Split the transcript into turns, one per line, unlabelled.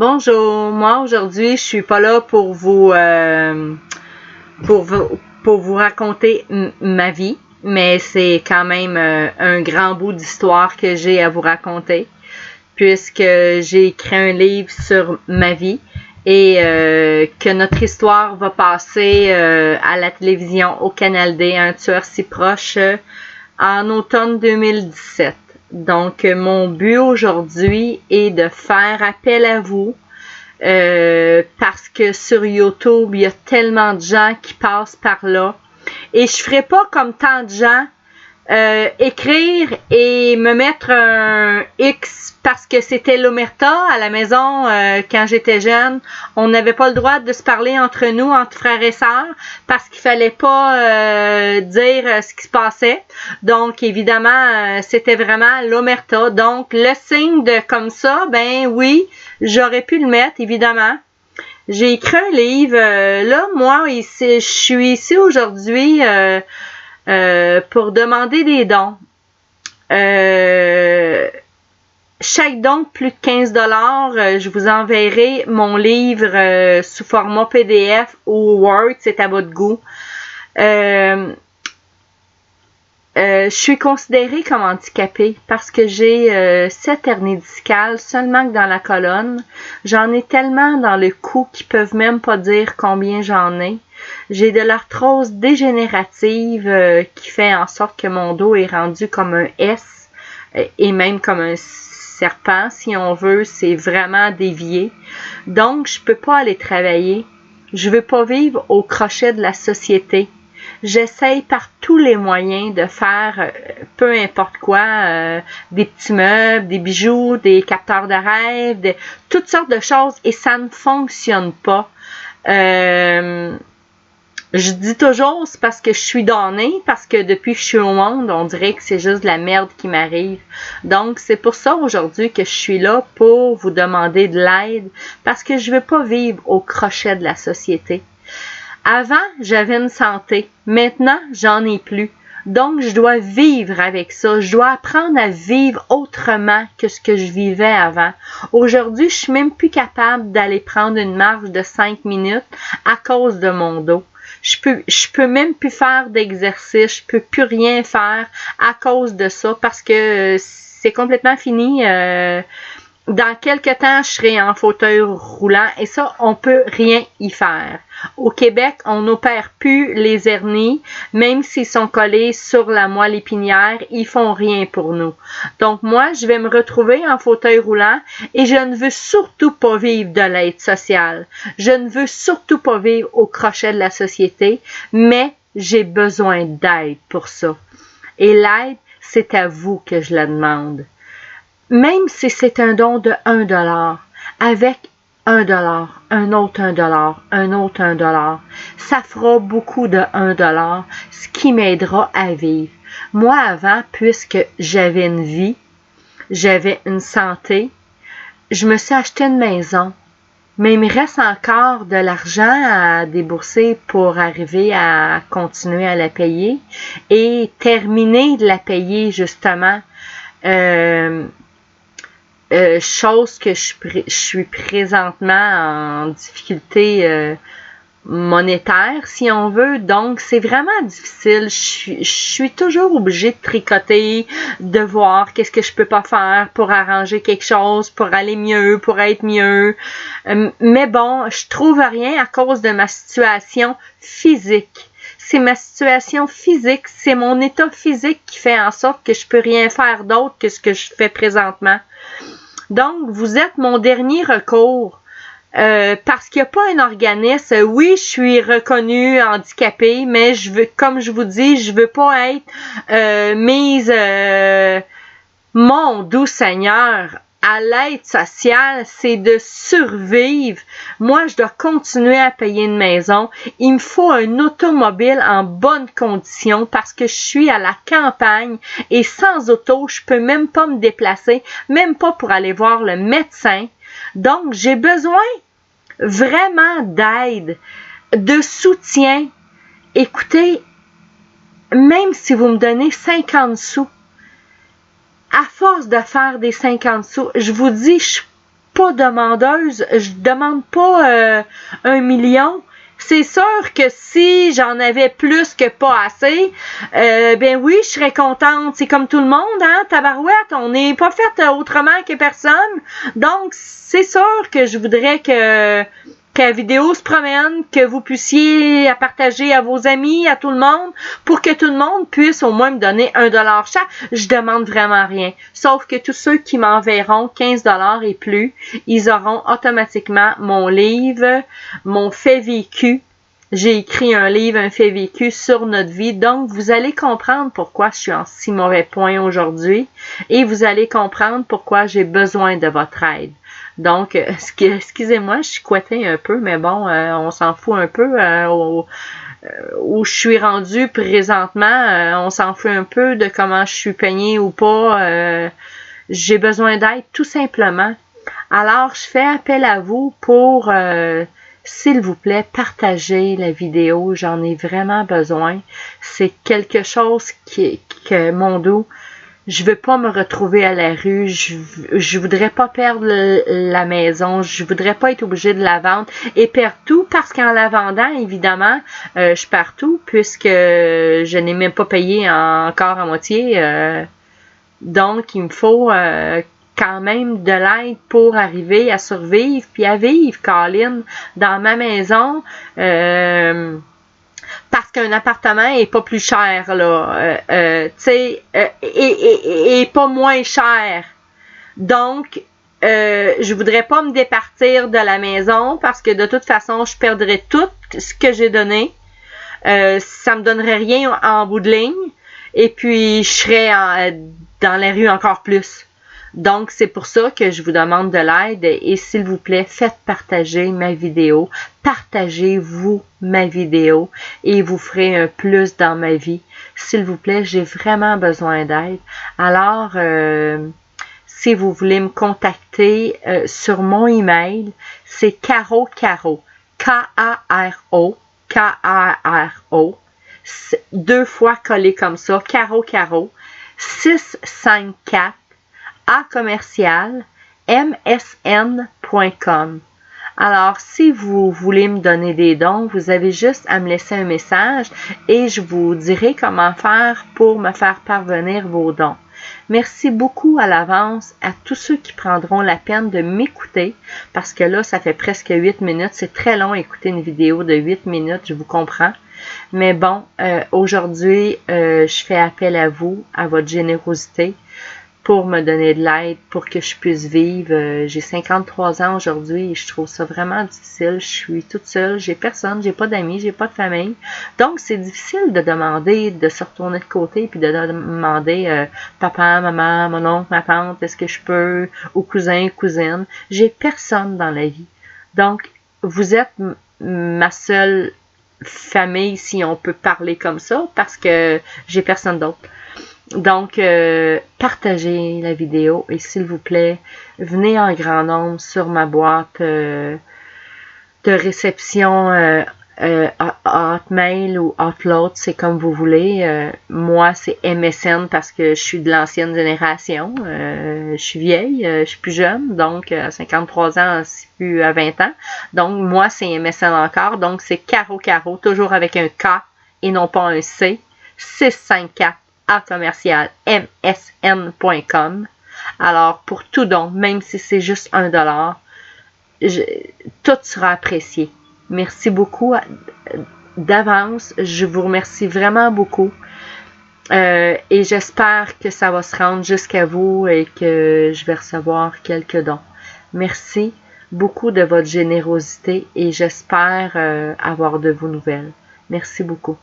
Bonjour, moi aujourd'hui je suis pas là pour vous raconter ma vie, mais c'est quand même un grand bout d'histoire que j'ai à vous raconter, puisque j'ai écrit un livre sur ma vie et que notre histoire va passer à la télévision au Canal D, Un tueur si proche, en automne 2017. Donc, mon but aujourd'hui est de faire appel à vous parce que sur YouTube, il y a tellement de gens qui passent par là. Et je ferai pas comme tant de gens écrire et me mettre un X parce que c'était l'omerta à la maison quand j'étais jeune. On n'avait pas le droit de se parler entre nous, entre frères et sœurs, parce qu'il fallait pas dire ce qui se passait. Donc, évidemment, c'était vraiment l'omerta. Donc, le signe de comme ça, ben oui, j'aurais pu le mettre, évidemment. J'ai écrit un livre. Là, moi, je suis ici aujourd'hui pour demander des dons. Chaque don de plus de 15$, je vous enverrai mon livre sous format PDF ou Word, c'est à votre goût. Je suis considérée comme handicapée parce que j'ai 7 hernies discales seulement que dans la colonne. J'en ai tellement dans le cou qu'ils peuvent même pas dire combien j'en ai. J'ai de l'arthrose dégénérative qui fait en sorte que mon dos est rendu comme un S et même comme un serpent, si on veut. C'est vraiment dévié. Donc, je peux pas aller travailler. Je veux pas vivre au crochet de la société. J'essaye par tous les moyens de faire peu importe quoi, des petits meubles, des bijoux, des capteurs de rêve, toutes sortes de choses et ça ne fonctionne pas. Je dis toujours, c'est parce que je suis donnée, parce que depuis que je suis au monde, on dirait que c'est juste de la merde qui m'arrive. Donc, c'est pour ça aujourd'hui que je suis là pour vous demander de l'aide, parce que je veux pas vivre au crochet de la société. Avant, j'avais une santé. Maintenant, j'en ai plus. Donc, je dois vivre avec ça. Je dois apprendre à vivre autrement que ce que je vivais avant. Aujourd'hui, je suis même plus capable d'aller prendre une marche de 5 minutes à cause de mon dos. Je peux même plus faire d'exercice, je peux plus rien faire à cause de ça parce que c'est complètement fini. Dans quelques temps, je serai en fauteuil roulant et ça, on peut rien y faire. Au Québec, on n'opère plus les hernies, même s'ils sont collés sur la moelle épinière, ils font rien pour nous. Donc moi, je vais me retrouver en fauteuil roulant et je ne veux surtout pas vivre de l'aide sociale. Je ne veux surtout pas vivre au crochet de la société, mais j'ai besoin d'aide pour ça. Et l'aide, c'est à vous que je la demande. Même si c'est un don de 1$, avec 1$, un autre 1$, un autre 1$, ça fera beaucoup de 1$, ce qui m'aidera à vivre. Moi, avant, puisque j'avais une vie, j'avais une santé, je me suis acheté une maison, mais il me reste encore de l'argent à débourser pour arriver à continuer à la payer et terminer de la payer, justement. Chose que je suis présentement en difficulté monétaire, si on veut. Donc, c'est vraiment difficile. Je suis toujours obligée de tricoter, de voir qu'est-ce que je peux pas faire pour arranger quelque chose, pour aller mieux, pour être mieux. Mais bon, je trouve rien à cause de ma situation physique. C'est ma situation physique, c'est mon état physique qui fait en sorte que je peux rien faire d'autre que ce que je fais présentement. Donc, vous êtes mon dernier recours parce qu'il n'y a pas un organisme. Oui, je suis reconnue handicapée, mais je veux, comme je vous dis, je veux pas être mise, mon doux Seigneur, à l'aide sociale, c'est de survivre. Moi, je dois continuer à payer une maison. Il me faut un automobile en bonne condition parce que je suis à la campagne et sans auto, je peux même pas me déplacer, même pas pour aller voir le médecin. Donc, j'ai besoin vraiment d'aide, de soutien. Écoutez, même si vous me donnez 50$, à force de faire des 50$, je vous dis, pas demandeuse. Je demande pas 1 million. C'est sûr que si j'en avais plus que pas assez, ben oui, je serais contente. C'est comme tout le monde, hein, tabarouette. On n'est pas fait autrement que personne. Donc, c'est sûr que je voudrais que la vidéo se promène, que vous puissiez la partager à vos amis, à tout le monde, pour que tout le monde puisse au moins me donner $1 chaque. Je demande vraiment rien. Sauf que tous ceux qui m'enverront 15$ et plus, ils auront automatiquement mon livre, mon fait vécu. J'ai écrit un livre, un fait vécu sur notre vie. Donc, vous allez comprendre pourquoi je suis en si mauvais point aujourd'hui et vous allez comprendre pourquoi j'ai besoin de votre aide. Donc, excusez-moi, je suis couettée un peu, mais bon, on s'en fout un peu où je suis rendue présentement. On s'en fout un peu de comment je suis peignée ou pas. J'ai besoin d'aide, tout simplement. Alors, je fais appel à vous pour, s'il vous plaît, partager la vidéo. J'en ai vraiment besoin. C'est quelque chose que mon dos, je veux pas me retrouver à la rue, je voudrais pas perdre la maison, je voudrais pas être obligée de la vendre et perdre tout parce qu'en la vendant, évidemment, je perds tout puisque je n'ai même pas payé encore à moitié. Donc, il me faut quand même de l'aide pour arriver à survivre puis à vivre, Colin, dans ma maison. Parce qu'un appartement est pas plus cher, là, tu sais, et pas moins cher. Donc, je voudrais pas me départir de la maison parce que de toute façon, je perdrais tout ce que j'ai donné. Ça me donnerait rien en bout de ligne. Et puis, je serais dans la rue encore plus. Donc, c'est pour ça que je vous demande de l'aide et s'il vous plaît, faites partager ma vidéo. Partagez-vous ma vidéo et vous ferez un plus dans ma vie. S'il vous plaît, j'ai vraiment besoin d'aide. Alors, si vous voulez me contacter sur mon email, c'est Caro, K-A-R-O, 2 fois collé comme ça, Caro, 654 @msn.com. Alors, si vous voulez me donner des dons, vous avez juste à me laisser un message et je vous dirai comment faire pour me faire parvenir vos dons. Merci beaucoup à l'avance à tous ceux qui prendront la peine de m'écouter parce que là, ça fait presque 8 minutes. C'est très long écouter une vidéo de 8 minutes, je vous comprends. Mais bon, aujourd'hui, je fais appel à vous, à votre générosité pour me donner de l'aide, pour que je puisse vivre. J'ai 53 ans aujourd'hui et je trouve ça vraiment difficile. Je suis toute seule, j'ai personne, j'ai pas d'amis, j'ai pas de famille. Donc, c'est difficile de demander, de se retourner de côté puis de demander papa, maman, mon oncle, ma tante, est-ce que je peux, ou cousin, cousine. J'ai personne dans la vie. Donc, vous êtes ma seule famille, si on peut parler comme ça, parce que j'ai personne d'autre. Donc, partagez la vidéo et s'il vous plaît, venez en grand nombre sur ma boîte de réception Hotmail ou Outlook, c'est comme vous voulez. Moi, c'est MSN parce que je suis de l'ancienne génération. Je suis vieille, je suis plus jeune, donc à 53 ans, c'est plus à 20 ans. Donc, moi, c'est MSN encore. Donc, c'est Caro, toujours avec un K et non pas un C. 654 @msn.com. Alors, pour tout don, même si c'est juste $1, tout sera apprécié. Merci beaucoup d'avance. Je vous remercie vraiment beaucoup. Et j'espère que ça va se rendre jusqu'à vous et que je vais recevoir quelques dons. Merci beaucoup de votre générosité et j'espère avoir de vos nouvelles. Merci beaucoup.